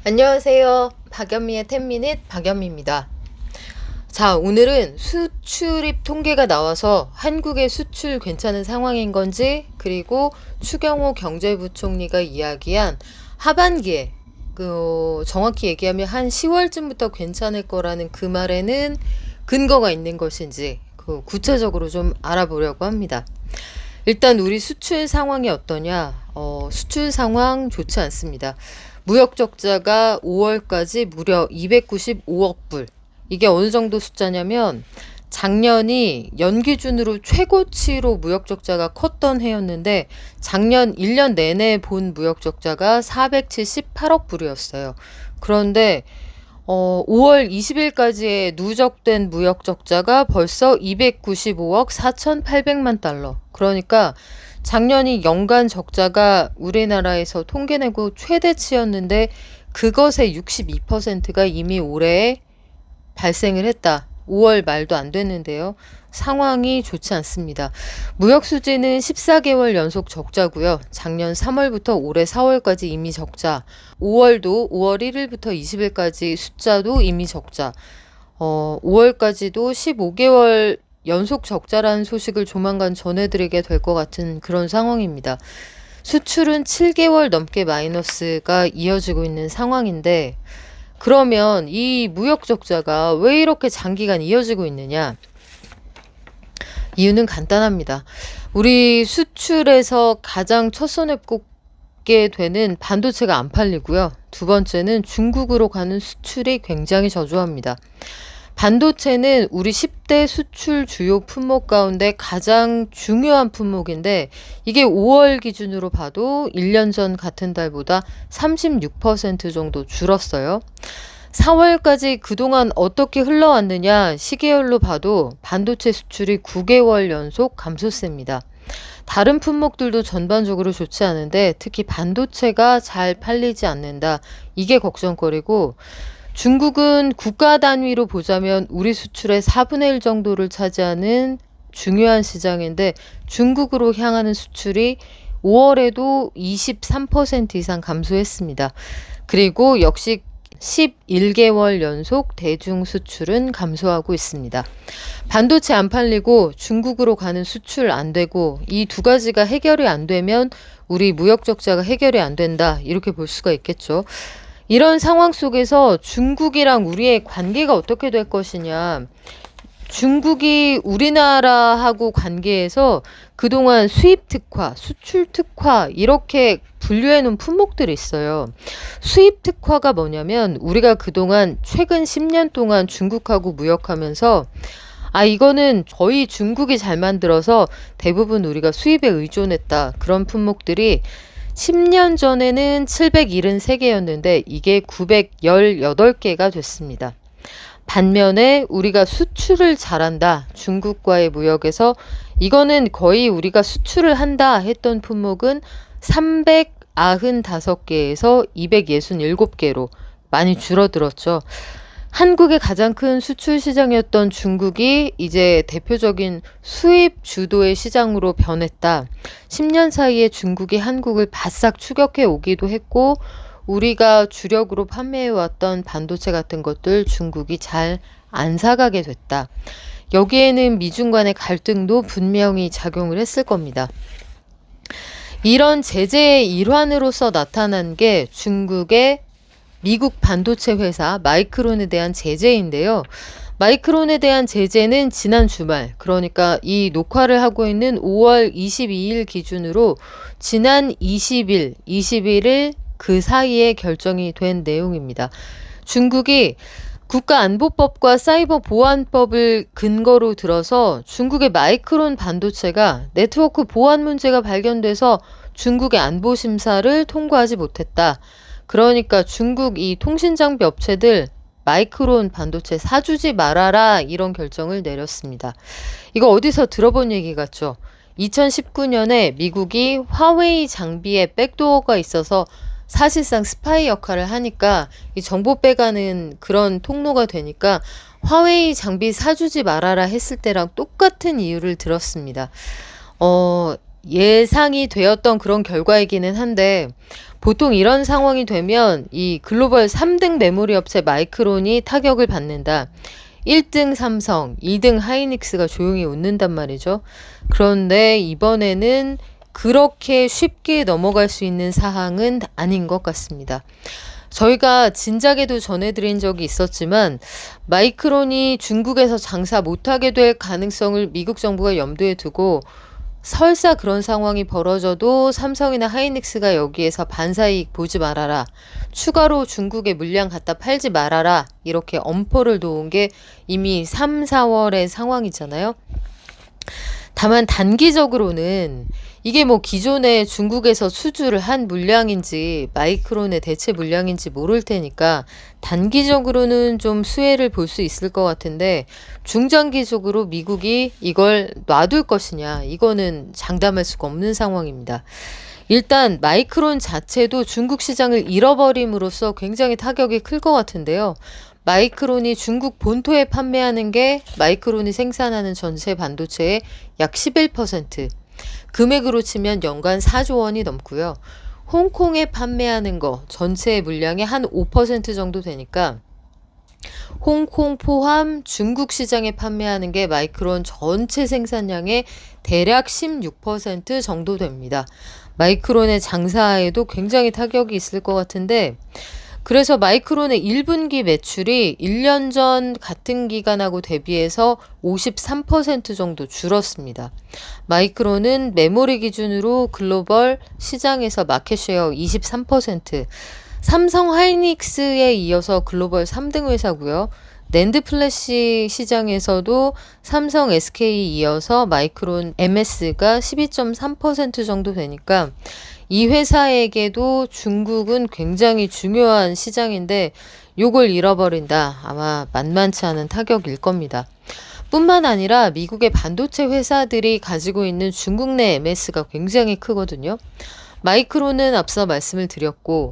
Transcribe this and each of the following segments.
안녕하세요. 박연미의 10미닛 박연미입니다. 자, 오늘은 수출입 통계가 나와서 한국의 수출 괜찮은 상황인 건지, 그리고 추경호 경제부총리가 이야기한 하반기에 정확히 얘기하면 한 10월쯤부터 괜찮을 거라는 그 말에는 근거가 있는 것인지 구체적으로 좀 알아보려고 합니다. 일단 우리 수출 상황이 어떠냐? 수출 상황 좋지 않습니다. 무역 적자가 5월까지 무려 295억 불. 이게 어느 정도 숫자냐면 작년이 연기준으로 최고치로 무역 적자가 컸던 해였는데 작년 1년 내내 본 무역 적자가 478억 불이었어요. 그런데 5월 20일까지의 누적된 무역 적자가 벌써 295억 4,800만 달러. 그러니까 작년이 연간 적자가 우리나라에서 통계내고 최대치였는데 그것의 62%가 이미 올해 발생을 했다. 5월 말도 안 됐는데요. 상황이 좋지 않습니다. 무역 수지는 14개월 연속 적자고요. 작년 3월부터 올해 4월까지 이미 적자. 5월도 5월 1일부터 20일까지 숫자도 이미 적자. 5월까지도 15개월 연속 적자라는 소식을 조만간 전해드리게 될 것 같은 그런 상황입니다. 수출은 7개월 넘게 마이너스가 이어지고 있는 상황인데, 그러면 이 무역 적자가 왜 이렇게 장기간 이어지고 있느냐? 이유는 간단합니다. 우리 수출에서 가장 첫손에 꼽게 되는 반도체가 안 팔리고요. 두 번째는 중국으로 가는 수출이 굉장히 저조합니다. 반도체는 우리 10대 수출 주요 품목 가운데 가장 중요한 품목인데 이게 5월 기준으로 봐도 1년 전 같은 달보다 36% 정도 줄었어요. 4월까지 그동안 어떻게 흘러왔느냐 시계열로 봐도 반도체 수출이 9개월 연속 감소세입니다. 다른 품목들도 전반적으로 좋지 않은데 특히 반도체가 잘 팔리지 않는다. 이게 걱정거리고, 중국은 국가 단위로 보자면 우리 수출의 4분의 1 정도를 차지하는 중요한 시장인데 중국으로 향하는 수출이 5월에도 23% 이상 감소했습니다. 그리고 역시 11개월 연속 대중 수출은 감소하고 있습니다. 반도체 안 팔리고 중국으로 가는 수출 안 되고 이 두 가지가 해결이 안 되면 우리 무역 적자가 해결이 안 된다. 이렇게 볼 수가 있겠죠. 이런 상황 속에서 중국이랑 우리의 관계가 어떻게 될 것이냐. 중국이 우리나라하고 관계에서 그동안 수입 특화, 수출 특화 이렇게 분류해 놓은 품목들이 있어요. 수입 특화가 뭐냐면 우리가 그동안 최근 10년 동안 중국하고 무역하면서 이거는 저희 중국이 잘 만들어서 대부분 우리가 수입에 의존했다. 그런 품목들이 10년 전에는 773개였는데 이게 918개가 됐습니다. 반면에 우리가 수출을 잘한다. 중국과의 무역에서 이거는 거의 우리가 수출을 한다 했던 품목은 395개에서 267개로 많이 줄어들었죠. 한국의 가장 큰 수출 시장이었던 중국이 이제 대표적인 수입 주도의 시장으로 변했다. 10년 사이에 중국이 한국을 바싹 추격해 오기도 했고 우리가 주력으로 판매해왔던 반도체 같은 것들 중국이 잘 안 사가게 됐다. 여기에는 미중 간의 갈등도 분명히 작용을 했을 겁니다. 이런 제재의 일환으로서 나타난 게 중국의 미국 반도체 회사 마이크론에 대한 제재인데요. 마이크론에 대한 제재는 지난 주말, 그러니까 이 녹화를 하고 있는 5월 22일 기준으로 지난 20일, 21일 그 사이에 결정이 된 내용입니다. 중국이 국가안보법과 사이버보안법을 근거로 들어서 중국의 마이크론 반도체가 네트워크 보안 문제가 발견돼서 중국의 안보심사를 통과하지 못했다. 그러니까 중국 이 통신장비 업체들 마이크론 반도체 사주지 말아라 이런 결정을 내렸습니다. 이거 어디서 들어본 얘기 같죠? 2019년에 미국이 화웨이 장비에 백도어가 있어서 사실상 스파이 역할을 하니까 이 정보 빼가는 그런 통로가 되니까 화웨이 장비 사주지 말아라 했을 때랑 똑같은 이유를 들었습니다. 예상이 되었던 그런 결과이기는 한데 보통 이런 상황이 되면 이 글로벌 3등 메모리 업체 마이크론이 타격을 받는다. 1등 삼성, 2등 하이닉스가 조용히 웃는단 말이죠. 그런데 이번에는 그렇게 쉽게 넘어갈 수 있는 사항은 아닌 것 같습니다. 저희가 진작에도 전해드린 적이 있었지만 마이크론이 중국에서 장사 못하게 될 가능성을 미국 정부가 염두에 두고 설사 그런 상황이 벌어져도 삼성이나 하이닉스가 여기에서 반사이익 보지 말아라. 추가로 중국에 물량 갖다 팔지 말아라. 이렇게 엄포를 놓은 게 이미 3, 4월의 상황이잖아요. 다만 단기적으로는 이게 뭐 기존에 중국에서 수주를 한 물량인지 마이크론의 대체 물량인지 모를 테니까 단기적으로는 좀 수혜를 볼 수 있을 것 같은데 중장기적으로 미국이 이걸 놔둘 것이냐 이거는 장담할 수가 없는 상황입니다. 일단 마이크론 자체도 중국 시장을 잃어버림으로써 굉장히 타격이 클 것 같은데요. 마이크론이 중국 본토에 판매하는 게 마이크론이 생산하는 전체 반도체의 약 11%, 금액으로 치면 연간 4조 원이 넘고요. 홍콩에 판매하는 거 전체 물량의 한 5% 정도 되니까 홍콩 포함 중국 시장에 판매하는 게 마이크론 전체 생산량의 대략 16% 정도 됩니다. 마이크론의 장사에도 굉장히 타격이 있을 것 같은데 그래서 마이크론의 1분기 매출이 1년 전 같은 기간하고 대비해서 53% 정도 줄었습니다. 마이크론은 메모리 기준으로 글로벌 시장에서 마켓쉐어 23%, 삼성 하이닉스에 이어서 글로벌 3등 회사고요. 낸드 플래시 시장에서도 삼성 SK에 이어서 마이크론 MS가 12.3% 정도 되니까 이 회사에게도 중국은 굉장히 중요한 시장인데 요걸 잃어버린다. 아마 만만치 않은 타격일 겁니다. 뿐만 아니라 미국의 반도체 회사들이 가지고 있는 중국 내 MS가 굉장히 크거든요. 마이크론은 앞서 말씀을 드렸고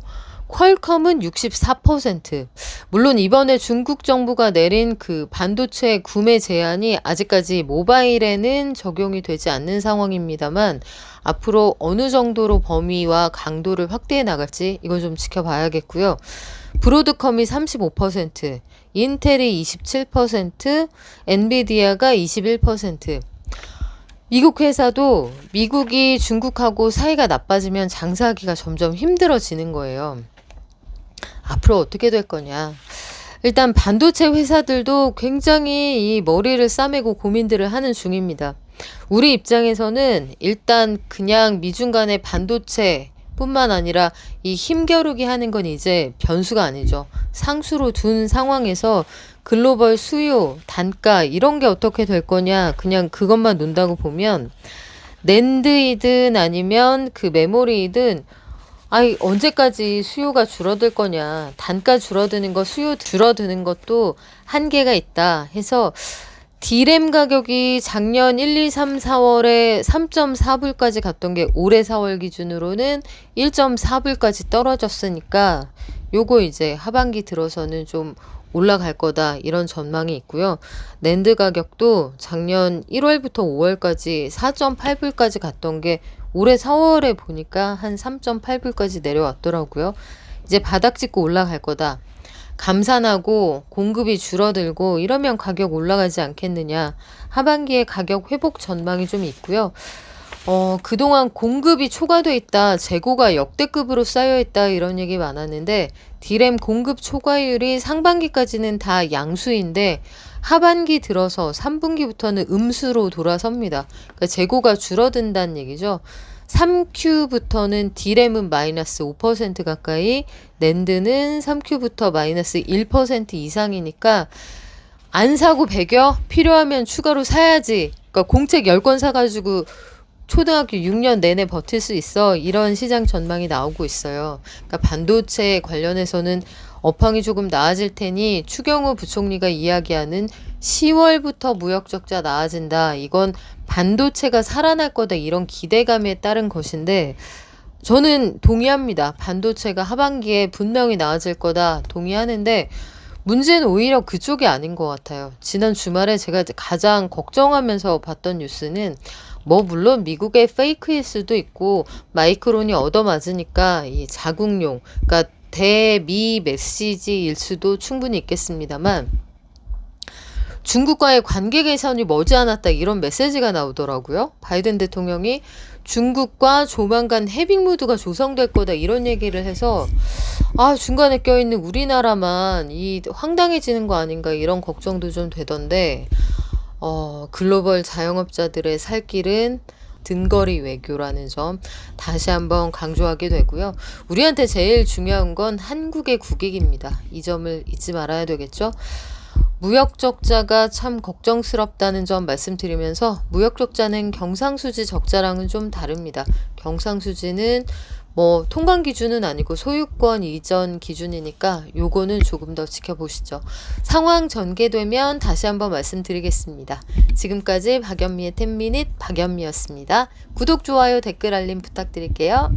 퀄컴은 64%. 물론 이번에 중국 정부가 내린 그 반도체 구매 제한이 아직까지 모바일에는 적용이 되지 않는 상황입니다만 앞으로 어느 정도로 범위와 강도를 확대해 나갈지 이거 좀 지켜봐야겠고요. 브로드컴이 35%, 인텔이 27%, 엔비디아가 21%. 미국 회사도 미국이 중국하고 사이가 나빠지면 장사하기가 점점 힘들어지는 거예요. 앞으로 어떻게 될 거냐. 일단 반도체 회사들도 굉장히 이 머리를 싸매고 고민들을 하는 중입니다. 우리 입장에서는 일단 그냥 미중 간의 반도체 뿐만 아니라 이 힘겨루기 하는 건 이제 변수가 아니죠. 상수로 둔 상황에서 글로벌 수요, 단가 이런 게 어떻게 될 거냐 그냥 그것만 논다고 보면 낸드이든 아니면 그 메모리이든 아이 언제까지 수요가 줄어들 거냐 단가 줄어드는 거 수요 줄어드는 것도 한계가 있다 해서 D램 가격이 작년 1, 2, 3, 4월에 3.4불까지 갔던 게 올해 4월 기준으로는 1.4불까지 떨어졌으니까 요거 이제 하반기 들어서는 좀 올라갈 거다 이런 전망이 있고요. 낸드 가격도 작년 1월부터 5월까지 4.8불까지 갔던 게 올해 4월에 보니까 한 3.8불까지 내려왔더라고요. 이제 바닥 찍고 올라갈 거다. 감산하고 공급이 줄어들고 이러면 가격 올라가지 않겠느냐. 하반기에 가격 회복 전망이 좀 있고요. 그동안 공급이 초과돼 있다. 재고가 역대급으로 쌓여 있다. 이런 얘기 많았는데 D램 공급 초과율이 상반기까지는 다 양수인데 하반기 들어서 3분기부터는 음수로 돌아섭니다. 그러니까 재고가 줄어든다는 얘기죠. 3Q부터는 D램은 마이너스 5% 가까이, 낸드는 3Q부터 마이너스 1% 이상이니까 안 사고 배겨? 필요하면 추가로 사야지. 그러니까 공책 10권 사가지고 초등학교 6년 내내 버틸 수 있어. 이런 시장 전망이 나오고 있어요. 그러니까 반도체 관련해서는 업황이 조금 나아질 테니 추경호 부총리가 이야기하는 10월부터 무역 적자 나아진다. 이건 반도체가 살아날 거다. 이런 기대감에 따른 것인데 저는 동의합니다. 반도체가 하반기에 분명히 나아질 거다. 동의하는데 문제는 오히려 그쪽이 아닌 것 같아요. 지난 주말에 제가 이제 가장 걱정하면서 봤던 뉴스는 뭐 물론 미국의 페이크일 수도 있고 마이크론이 얻어맞으니까 이 자국용, 그러니까 대미 메시지일 수도 충분히 있겠습니다만 중국과의 관계 개선이 머지않았다 이런 메시지가 나오더라고요. 바이든 대통령이 중국과 조만간 해빙 무드가 조성될 거다 이런 얘기를 해서 중간에 껴있는 우리나라만 이 황당해지는 거 아닌가 이런 걱정도 좀 되던데 글로벌 자영업자들의 살 길은 등거리 외교라는 점 다시 한번 강조하게 되고요. 우리한테 제일 중요한 건 한국의 국익입니다. 이 점을 잊지 말아야 되겠죠. 무역 적자가 참 걱정스럽다는 점 말씀드리면서 무역 적자는 경상수지 적자랑은 좀 다릅니다. 경상수지는 뭐 통관 기준은 아니고 소유권 이전 기준이니까 요거는 조금 더 지켜보시죠. 상황 전개되면 다시 한번 말씀드리겠습니다. 지금까지 박연미의 10미닛 박연미였습니다. 구독, 좋아요, 댓글 알림 부탁드릴게요.